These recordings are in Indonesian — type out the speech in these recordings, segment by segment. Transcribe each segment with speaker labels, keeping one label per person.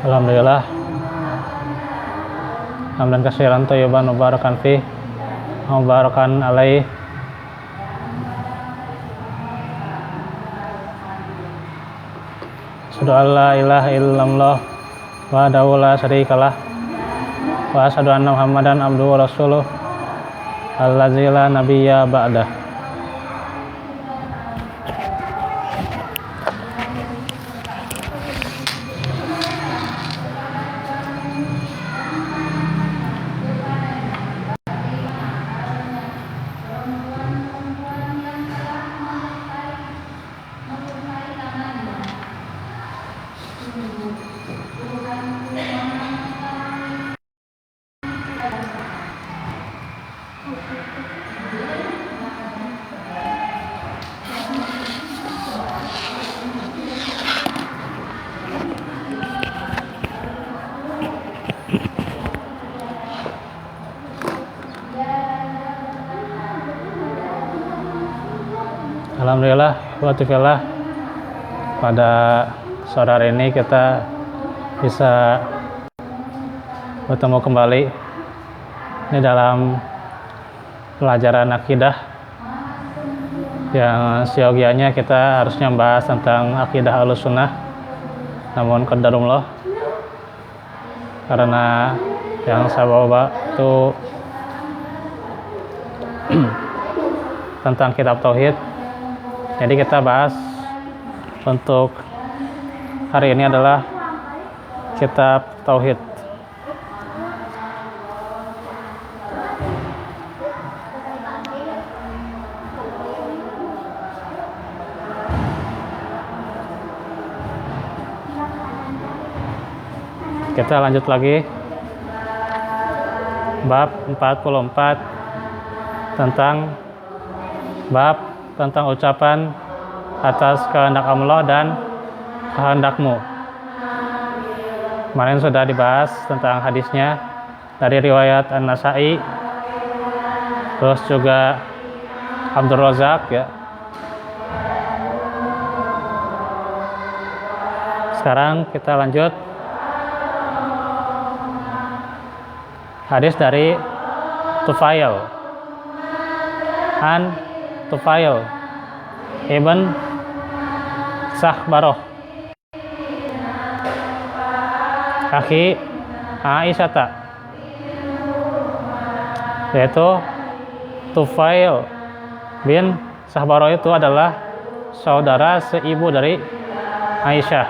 Speaker 1: Alhamdulillah. Hamdan katsiran thayyiban mubarakan fi mubarakan alaih. Asyhadu an la ilaha illallah wahdahu la syarikalah wa asyhadu anna Muhammadan abduhu wa rasuluh allazi la nabiyya ba'dah. Alhamdulillah, watifillah, pada sore hari ini kita bisa bertemu kembali ini dalam pelajaran akidah yang seyogianya kita harusnya membahas tentang akidah Ahlussunnah, namun qadarullah karena yang saya bawa itu tentang kitab tauhid. Jadi kita bahas untuk hari ini adalah kitab tauhid. Kita lanjut lagi bab 44 tentang ucapan atas kehendak Allah dan kehendakmu. Kemarin sudah dibahas tentang hadisnya dari riwayat An-Nasa'i, terus juga Abdul Razak ya. Sekarang kita lanjut hadis dari Tufail Ibn Sakhbaroh akhi Aisyata, yaitu Tufail bin Sakhbaroh itu adalah saudara seibu dari Aisyah,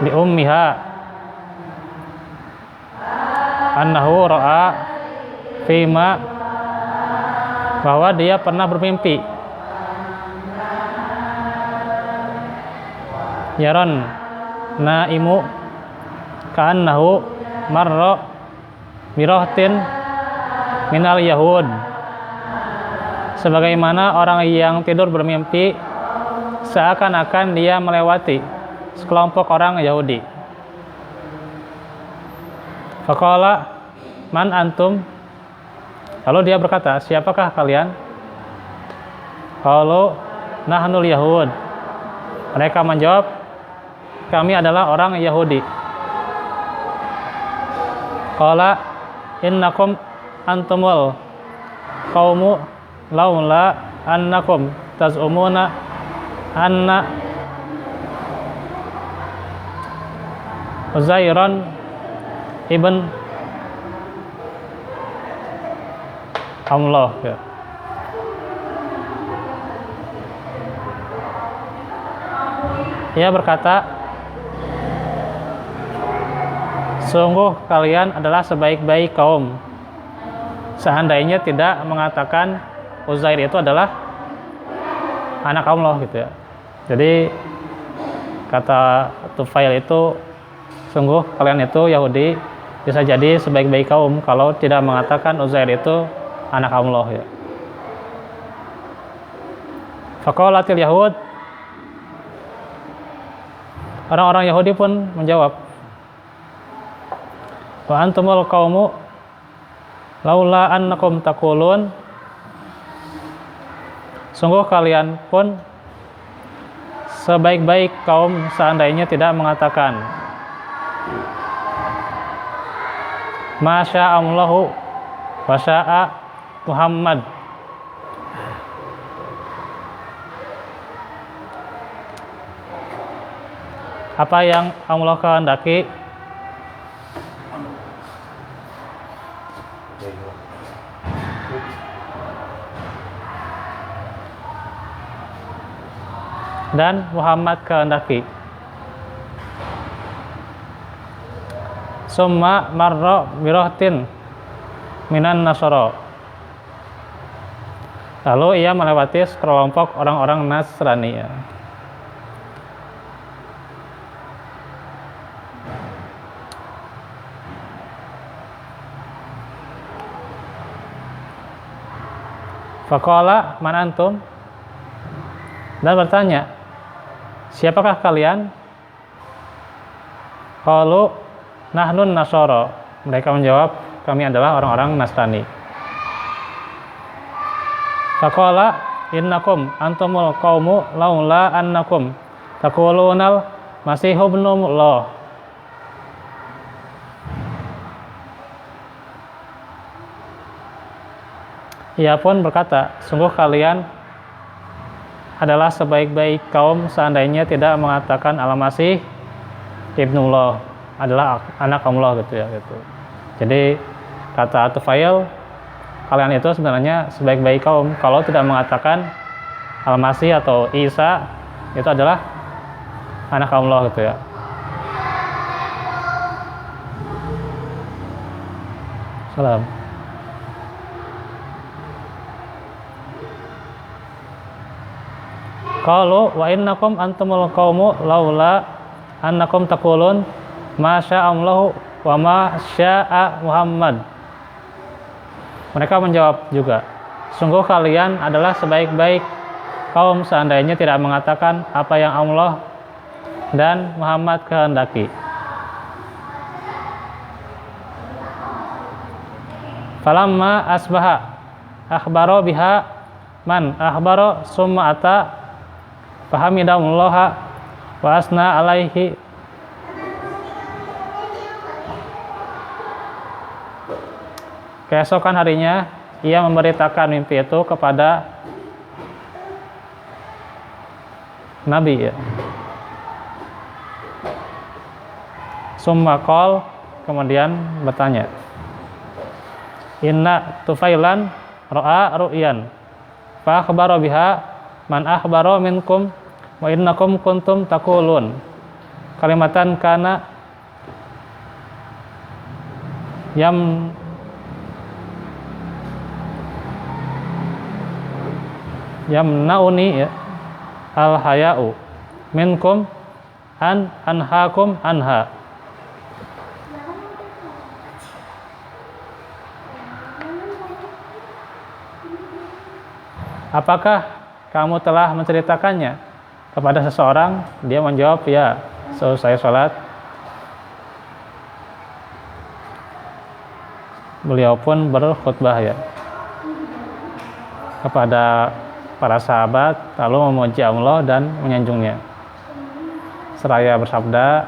Speaker 1: di ummiha annahu ra'a fima, bahwa dia pernah bermimpi yaron naimu ka'annahu marra mirahtin minal yahud, sebagaimana orang yang tidur bermimpi seakan-akan dia melewati sekelompok orang Yahudi. Faqala man antum, lalu dia berkata, siapakah kalian? Qalu nahnul yahud, mereka menjawab, kami adalah orang Yahudi. Qala innakum antumul qaumu laula annakum tazumuna anna Uzairan ibn Allah ya. Ia berkata, sungguh kalian adalah sebaik-baik kaum seandainya tidak mengatakan Uzair itu adalah anak Allah gitu ya. Jadi kata Tufail itu, sungguh kalian itu Yahudi bisa jadi sebaik-baik kaum kalau tidak mengatakan Uzair itu anak Allah ya. Faqalatil Yahud, orang-orang Yahudi pun menjawab, wa antumul qaumu laula annakum taqulun, sungguh kalian pun sebaik-baik kaum seandainya tidak mengatakan Masya Allahu wa sya'a Muhammad. Apa yang Allah kehendaki dan Muhammad kehendaki. Summa marra birohtin minan nasara. Lalu ia melewati sekelompok orang-orang Nasrani. Faqala man antum, dan bertanya, siapakah kalian? Qalu nahnun nasara. Mereka menjawab, kami adalah orang-orang Nasrani. Faqala innakum antumul qaumu laula annakum taqulunal masihu ibnullah. Ia pun berkata, sungguh kalian adalah sebaik-baik kaum seandainya tidak mengatakan Al-Masih Ibnullah adalah anak Allah gitu ya gitu. Jadi kata Tufail, kalian itu sebenarnya sebaik-baik kaum kalau tidak mengatakan Al-Masih atau Isa itu adalah anak Allah gitu ya. Salam. Qalu wa innakum antumul qaumu laula annakum taqulun ma sya'allahu wa ma sya'a Muhammad. Mereka menjawab juga, sungguh kalian adalah sebaik-baik kaum seandainya tidak mengatakan apa yang Allah dan Muhammad kehendaki. Falamma asbaha akhbaro biha man akhbaro summa ata fahamidallaha wa asna alaihi. Keesokan harinya ia memberitakan mimpi itu kepada Nabi ya. Summa qol, kemudian bertanya, inna Tufailan ra'a ru'yan fa akhbaro biha man akhbaro minkum wa innakum kuntum taqulun kalimatan kana yamnauni ya al haya'u minkum an anhaakum anha. Apakah kamu telah menceritakannya kepada seseorang? Dia menjawab, ya, selesai sholat. Beliau pun berkhutbah ya kepada para sahabat, lalu memuji Allah dan menyanjungnya. Seraya bersabda,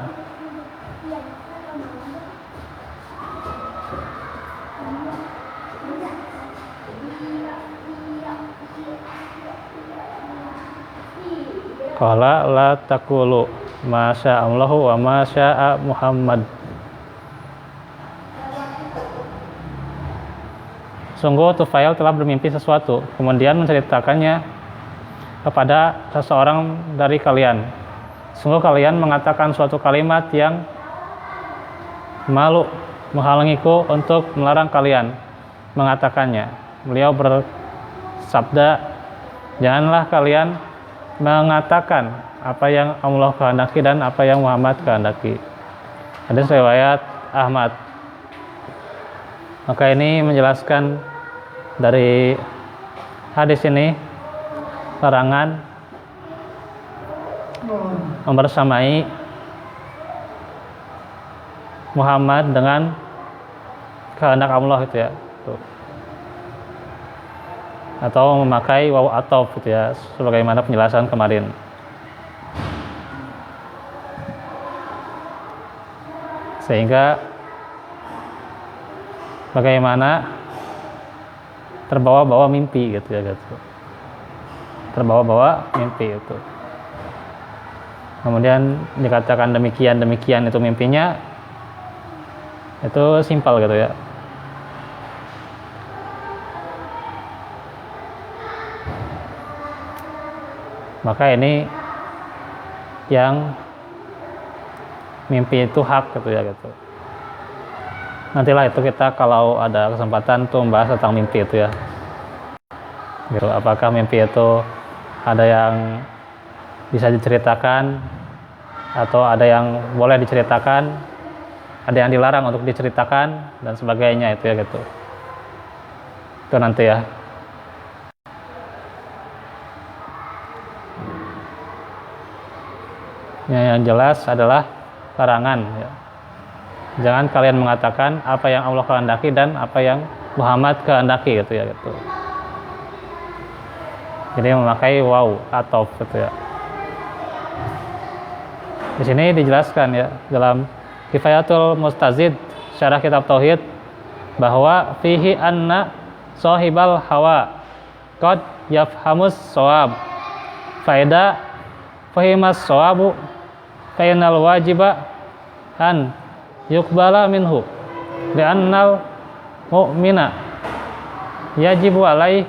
Speaker 1: qala la taqulu ma sya'allahu wa ma sya'a Muhammad. Sungguh Tufail telah bermimpi sesuatu, kemudian menceritakannya kepada seseorang dari kalian. Sungguh kalian mengatakan suatu kalimat yang malu menghalangiku untuk melarang kalian mengatakannya. Beliau bersabda, janganlah kalian mengatakan apa yang Allah kehendaki dan apa yang Muhammad kehendaki. Hadis riwayat Ahmad. Maka ini menjelaskan dari hadis ini larangan membersamai Muhammad dengan kehendak Allah gitu ya. Tuh. Atau memakai waw atau gitu ya, sebagaimana penjelasan kemarin. Sehingga bagaimana terbawa-bawa mimpi gitu ya gitu. Terbawa-bawa mimpi itu. Kemudian dikatakan demikian itu mimpinya, itu simpel gitu ya. Maka ini yang mimpi itu hak gitu ya gitu. Nantilah itu kita kalau ada kesempatan tuh membahas tentang mimpi itu ya. Gitu. Apakah mimpi itu ada yang bisa diceritakan atau ada yang boleh diceritakan, ada yang dilarang untuk diceritakan dan sebagainya itu ya gitu. Itu nanti ya. Yang jelas adalah larangan ya. Jangan kalian mengatakan apa yang Allah kehendaki dan apa yang Muhammad kehendaki gitu ya gitu. Jadi memakai waw atau gitu ya. Di sini dijelaskan ya dalam Kifayatul Mustazid syarah kitab tauhid bahwa fihi anna sahibal hawa qad yafhamus shawab faida fahimas shawabu fainal wajiba an yuqbala minhu li'annal mu'mina yajibu alaih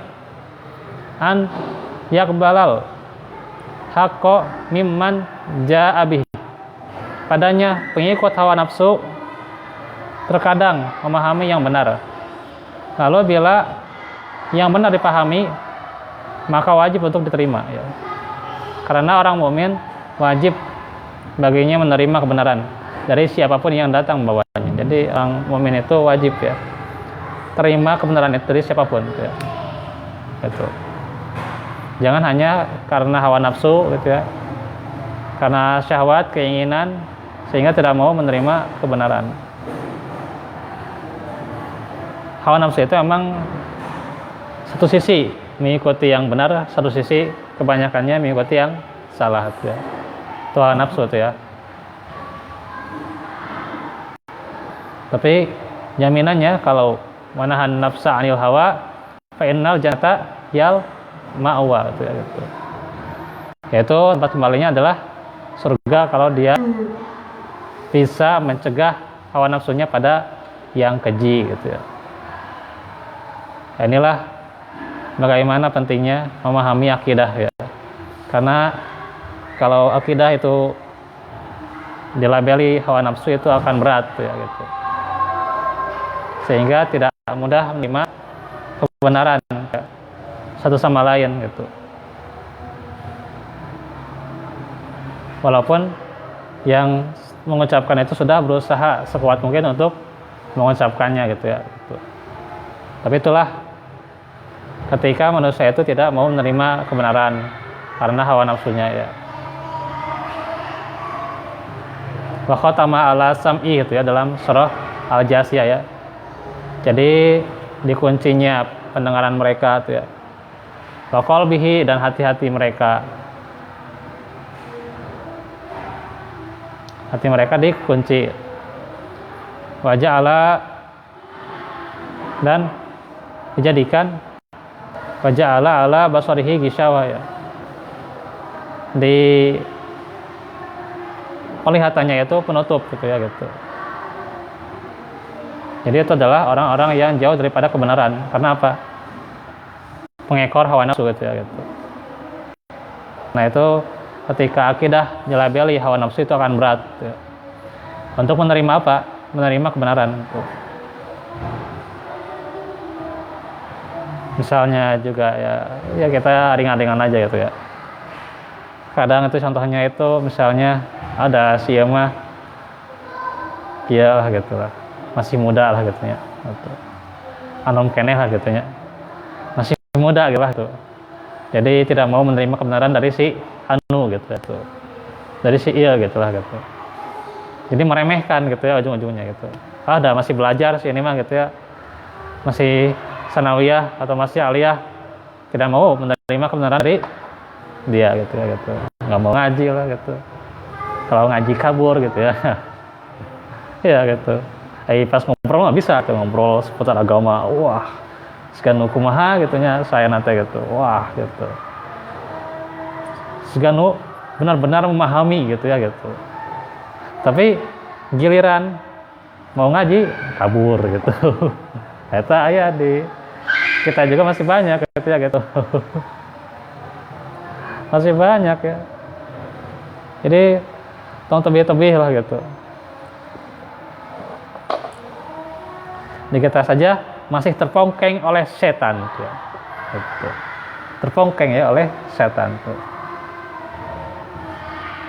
Speaker 1: an yaqbalal haqqo mimman ja'a bihi. Padanya pengikut hawa nafsu terkadang memahami yang benar. Lalu bila yang benar dipahami, maka wajib untuk diterima ya. Karena orang mukmin wajib baginya menerima kebenaran dari siapapun yang datang membawanya. Jadi orang mukmin itu wajib ya terima kebenaran itu dari siapapun gitu ya. Gitu. Jangan hanya karena hawa nafsu gitu ya. Karena syahwat, keinginan sehingga tidak mau menerima kebenaran. Hawa nafsu itu memang satu sisi mengikuti yang benar, satu sisi kebanyakannya mengikuti yang salah gitu ya. Itu hawa nafsu itu ya. Tapi jaminannya kalau manahan nafsa anil hawa fa innal jannata yal ma'wa gitu ya gitu. Yaitu tempat kembalinya adalah surga kalau dia bisa mencegah hawa nafsunya pada yang keji gitu ya. Inilah bagaimana pentingnya memahami akidah ya. Karena kalau akidah itu dilabeli hawa nafsu itu akan berat ya gitu. Sehingga tidak mudah menerima kebenaran ya, satu sama lain gitu. Walaupun yang mengucapkan itu sudah berusaha sekuat mungkin untuk mengucapkannya gitu ya gitu. Tapi itulah ketika manusia itu tidak mau menerima kebenaran karena hawa nafsunya ya. Wa khatama ala sam'i itu ya dalam surah Al-Jasiyah ya. Jadi dikuncinya pendengaran mereka itu ya. Wa qalbihi dan hati-hati mereka. Hati mereka dikunci. Wa ja'ala dan dijadikan wa ja'ala ala basarihi gishawa ya. Di penglihatannya itu penutup gitu ya gitu. Jadi itu adalah orang-orang yang jauh daripada kebenaran. Karena apa? Pengekor hawa nafsu gitu ya gitu. Nah itu ketika akidah dilabeli hawa nafsu itu akan berat gitu. Untuk menerima apa? Menerima kebenaran gitu. Misalnya juga ya kita ringan-ringan aja gitu ya. Kadang itu contohnya itu misalnya ada si mah dia lah gitu lah. Masih muda lah gitu ya. Gitu. Anom keneh lah gitu ya. Masih muda gitu lah tuh. Jadi tidak mau menerima kebenaran dari si anu gitu. Dari si iya gitu lah gitu. Jadi meremehkan gitu ya ujung-ujungnya gitu. Ada masih belajar sih ini mah gitu ya. Masih sanawiyah atau masih aliyah, tidak mau menerima kebenaran dari dia gitu ya gitu. Nggak mau ngaji lah gitu. Kalau ngaji kabur gitu ya. Ya gitu. Pas ngobrol mah bisa tuh ngobrol seputar agama. Wah, segan kumaha gitunya saya nanti gitu. Wah, gitu. Segan benar-benar memahami gitu ya gitu. Tapi giliran mau ngaji kabur gitu. Eta aya di kita juga masih banyak gitu ya gitu. Masih banyak ya. Jadi tong tebih-tebih lah gitu. Di kita saja masih terpongkeng oleh setan ya. Gitu. Terpongkeng ya oleh setan tuh.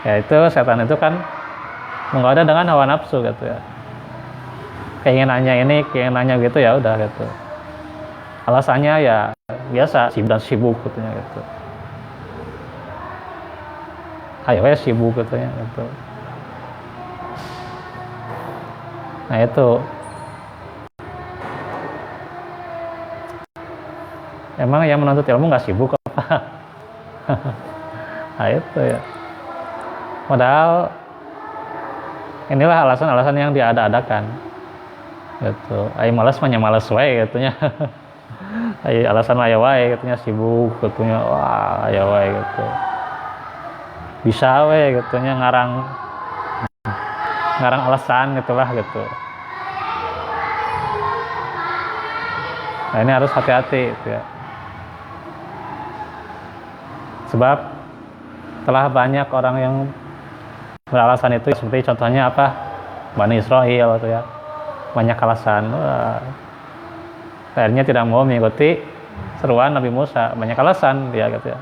Speaker 1: Ya itu setan itu kan menggoda dengan hawa nafsu gitu ya. Keinginannya ini, keinginannya gitu ya udah gitu. Alasannya ya biasa sibuk katanya gitu. Ayo ya sibuk katanya gitu. Nah itu emang yang menuntut ilmu nggak sibuk apa? Nah itu ya. Padahal inilah alasan-alasan yang diada-adakan. Gitu. Ai malas mah malas wae gitunya. Ai alasan aya wae gitunya sibuk gitunya. Wah, aya wae gitu. Bisa wae gitunya ngarang alasan gitulah gitu. Nah, ini harus hati-hati gitu ya. Sebab telah banyak orang yang beralasan itu seperti contohnya apa? Bani Israel gitu ya. Banyak alasan. Wah. Akhirnya tidak mau mengikuti seruan Nabi Musa. Banyak alasan dia gitu ya.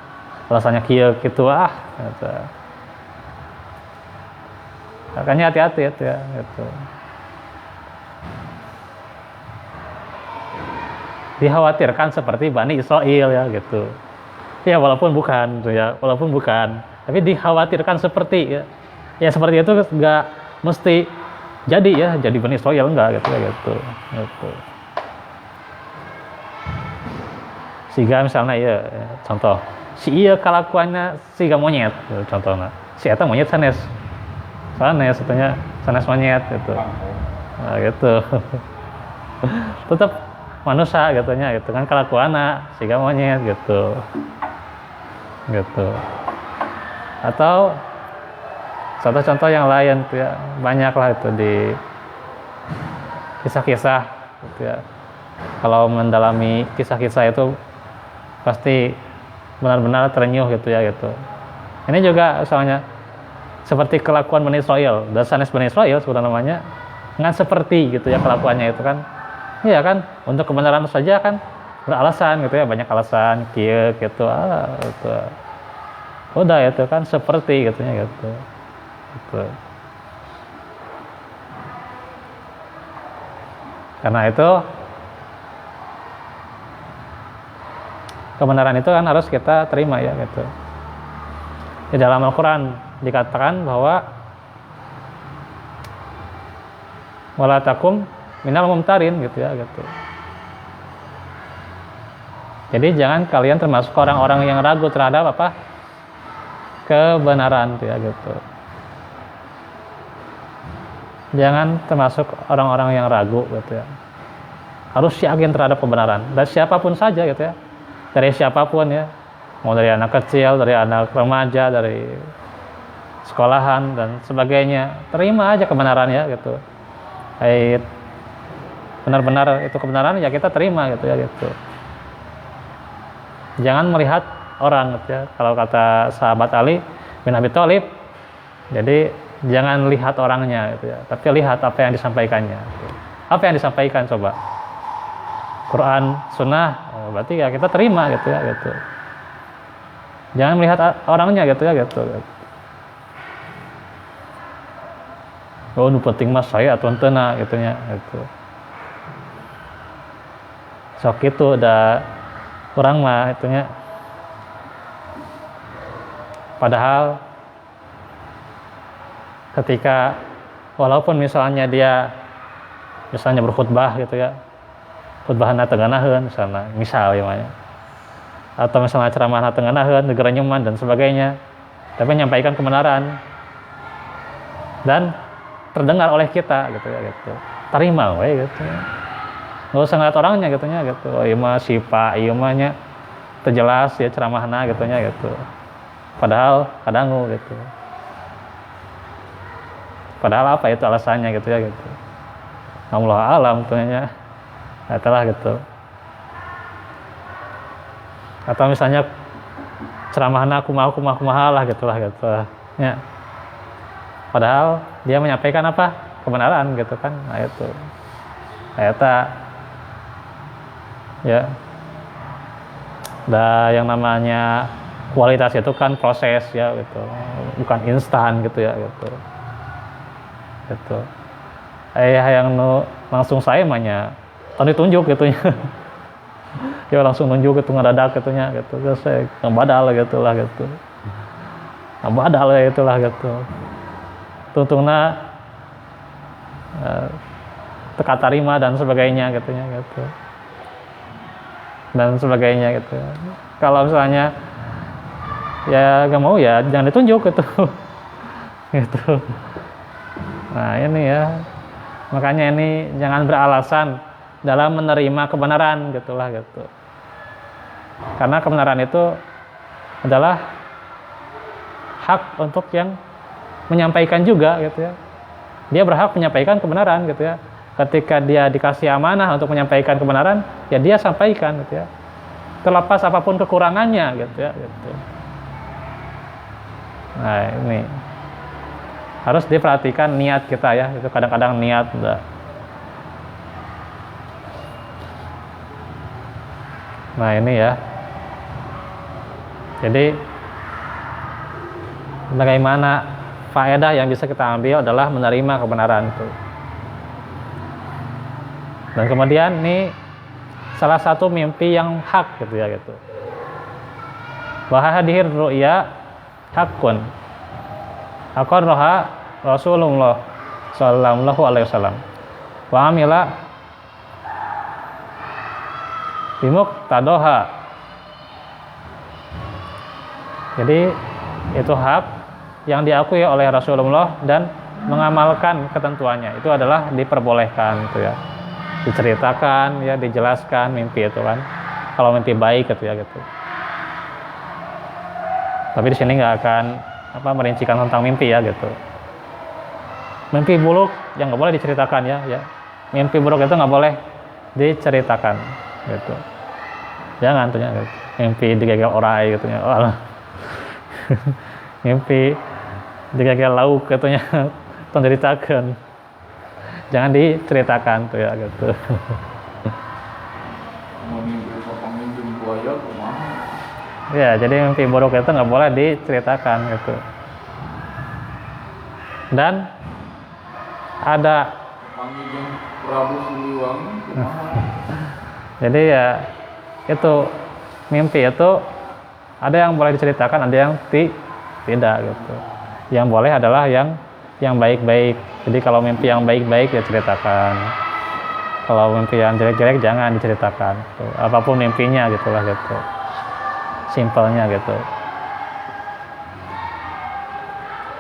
Speaker 1: Alasannya kieu gitu gitu. Makanya hati-hati itu ya gitu. Dikhawatirkan seperti Bani Israel ya gitu. Ya walaupun bukan gitu ya, walaupun bukan, tapi dikhawatirkan seperti ya seperti itu nggak mesti jadi ya, jadi Bani Israel enggak gitu ya gitu. Siga misalnya ya contoh, si iya kelakuannya siga monyet gitu, contohnya. Si eta monyet sanes katanya sanes monyet gitu. Nah, gitu. Tetap manusia katanya gitu kan kelakuannya siga monyet gitu. Atau contoh-contoh yang lain tuh ya banyak lah itu di kisah-kisah gitu ya. Kalau mendalami kisah-kisah itu pasti benar-benar terenyuh gitu ya gitu. Ini juga soalnya seperti kelakuan Bani Israel dan sanes Bani Israel sebenarnya namanya ngan seperti gitu ya kelakuannya itu kan. Iya kan untuk kebenaran saja kan beralasan gitu ya, banyak alasan kieu gitu gitu. Udah itu kan seperti gitunya gitu. Karena itu kebenaran itu kan harus kita terima ya gitu. Di dalam Al-Qur'an dikatakan bahwa wala takum minal mumtarin gitu ya gitu. Jadi jangan kalian termasuk orang-orang yang ragu terhadap apa? Kebenaran ya gitu. Jangan termasuk orang-orang yang ragu gitu ya. Harus yakin terhadap kebenaran dan siapapun saja gitu ya. Dari siapapun ya. Mau dari anak kecil, dari anak remaja, dari sekolahan dan sebagainya. Terima aja kebenaran ya gitu. Benar-benar itu kebenaran ya kita terima gitu ya gitu. Jangan melihat orang gitu ya. Kalau kata sahabat Ali bin Abi Thalib, jadi jangan lihat orangnya gitu ya, tapi lihat apa yang disampaikannya. Apa yang disampaikan coba? Quran, Sunnah, berarti ya kita terima gitu ya gitu. Jangan melihat orangnya gitu ya gitu. Oh, nu penting mas saya atau entena gitunya gitu. Sok itu udah kurang mah itunya. Padahal ketika walaupun misalnya dia berkhutbah gitu ya, khutbahna tenganaheun misal ya, atau misalnya ceramah tenganaheun negara nyaman dan sebagainya, tapi menyampaikan kebenaran dan terdengar oleh kita gitu ya gitu. Terima we gitu. Nggak usah ngeliat orangnya gitu nya gitu. Oh, ieu mah si Pak ieu mah nya terjelas ya ceramahna gitu nya gitu. Padahal kadangu gitu. Padahal apa itu alasannya gitu ya gitu. Allah alam tentunya. Itulah gitu. Atau misalnya ceramahna kumaha lah gitulah gitu. Ya. Padahal dia menyampaikan apa? Kebenaran gitu kan. Nah itu. Eta ya. Dan yang namanya kualitas itu kan proses ya gitu. Bukan instan gitu ya gitu. Gitu. Yang langsung saya mahnya tadi tunjuk gitunya. Ya langsung nunjuk gitu ngadadak gitunya gitu. Terus saya ngebadal gitulah gitu. Ngebadal itulah gitu. Tuntungna teka tarima dan sebagainya gitunya gitu. Dan sebagainya gitu. Kalau misalnya ya gak mau ya jangan ditunjuk gitu. Gitu. Nah ini ya, makanya ini jangan beralasan dalam menerima kebenaran gitulah gitu. Karena kebenaran itu adalah hak untuk yang menyampaikan juga gitu ya. Dia berhak menyampaikan kebenaran gitu ya. Ketika dia dikasih amanah untuk menyampaikan kebenaran, ya dia sampaikan gitu ya. Terlepas apapun kekurangannya gitu ya gitu. Nah ini harus diperhatikan niat kita ya, itu kadang-kadang niat enggak. Nah ini ya, jadi bagaimana faedah yang bisa kita ambil adalah menerima kebenaran itu. Dan kemudian ini salah satu mimpi yang hak gitu ya gitu. Wa hadhir ru'ya hakun. Aqarraha Rasulullah sallallahu alaihi wasallam. Wa amila bimuqtadaha. Jadi itu hak yang diakui oleh Rasulullah dan mengamalkan ketentuannya. Itu adalah diperbolehkan gitu ya. Diceritakan ya, dijelaskan mimpi itu kan. Kalau mimpi baik gitu ya gitu. Tapi di sini nggak akan merincikan tentang mimpi ya gitu. Mimpi buruk yang nggak boleh diceritakan ya. Mimpi buruk itu nggak boleh diceritakan gitu. Jangan tuh ya. Gitu. Mimpi digagal orai gitu ya. Oh, mimpi digagal lauk katanya tong diceritakan. Jangan diceritakan tuh ya gitu. Ya, jadi mimpi buruk itu nggak boleh diceritakan gitu. Dan ada jadi ya itu mimpi itu ada yang boleh diceritakan, ada yang tidak gitu. Yang boleh adalah yang baik-baik. Jadi kalau mimpi yang baik-baik ya ceritakan. Kalau mimpi yang jelek-jelek jangan diceritakan. Gitu. Apapun mimpinya gitulah gitu. Simpelnya gitu.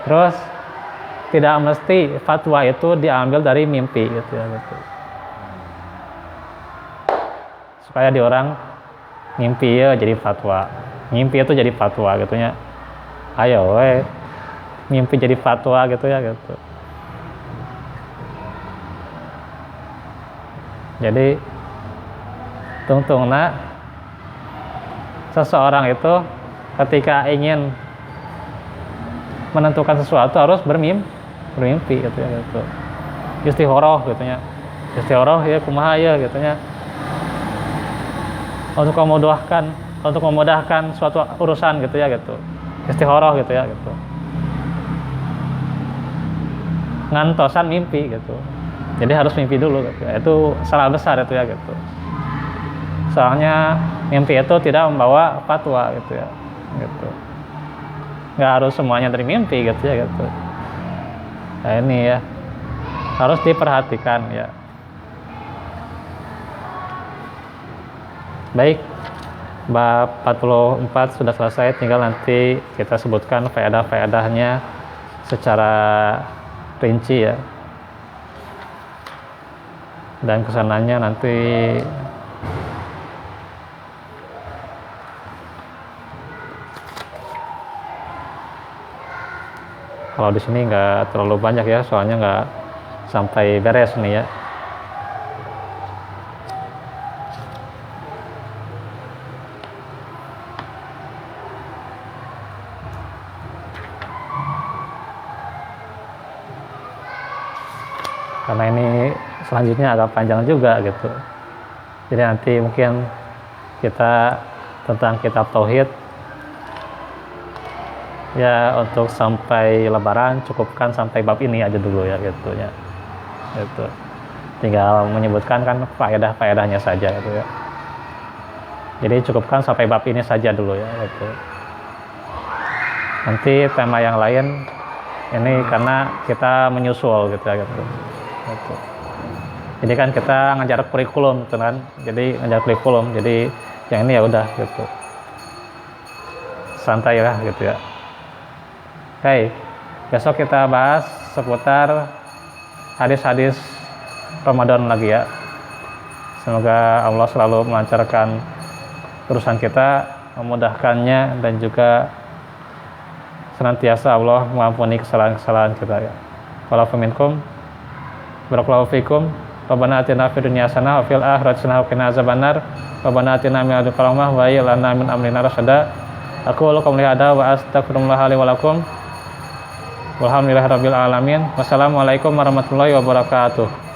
Speaker 1: Terus tidak mesti fatwa itu diambil dari mimpi gitu ya gitu. Supaya di orang mimpi ya jadi fatwa. Mimpi itu jadi fatwa gitu ya. Ayo mimpi jadi fatwa gitu ya gitu. Jadi tungtungna seseorang itu ketika ingin menentukan sesuatu harus bermimpi gitu ya gitu. Istikharah gitu ya. Istikharah ya kumaha ya gitu ya. Untuk memudahkan suatu urusan gitu ya gitu. Istikharah gitu ya gitu. Ngantosan mimpi gitu. Jadi harus mimpi dulu gitu. Itu salah besar itu ya gitu. Soalnya mimpi itu tidak membawa fatwa gitu ya. Gitu. Nggak harus semuanya dari mimpi gitu ya gitu. Nah ini ya. Harus diperhatikan ya. Baik. Bab 44 sudah selesai, tinggal nanti kita sebutkan faedah-faedahnya secara rinci ya. dan kesananya nanti kalau di sini nggak terlalu banyak ya, soalnya nggak sampai beres nih ya. Karena ini selanjutnya agak panjang juga gitu. Jadi nanti mungkin kita tentang kitab tauhid ya, untuk sampai lebaran cukupkan sampai bab ini aja dulu ya gitu ya. Gitu. Tinggal menyebutkan kan faedah-faedahnya saja gitu ya. Jadi cukupkan sampai bab ini saja dulu ya gitu. Nanti tema yang lain ini karena kita menyusul gitu ya gitu. Gitu. Jadi kan kita ngajar kurikulum gitu kan. Jadi ngajar kurikulum. Jadi yang ini ya udah gitu. Santai lah gitu ya. Oke, besok kita bahas seputar hadis-hadis Ramadan lagi ya. Semoga Allah selalu melancarkan urusan kita, memudahkannya, dan juga senantiasa Allah mengampuni kesalahan-kesalahan kita ya. Walafu minkum, barakallahu fikum. Rabbana atina fid dunya hasanah wa fil akhirati hasanah wa qina azabannar. Rabbana atina min ladunka rahmah wa hayyi lana min amrina rasyada. Aku lakum lihada wa astaghfirullah li wa lakum. Walhamdulillahirabbil alamin. Wassalamualaikum warahmatullahi wabarakatuh.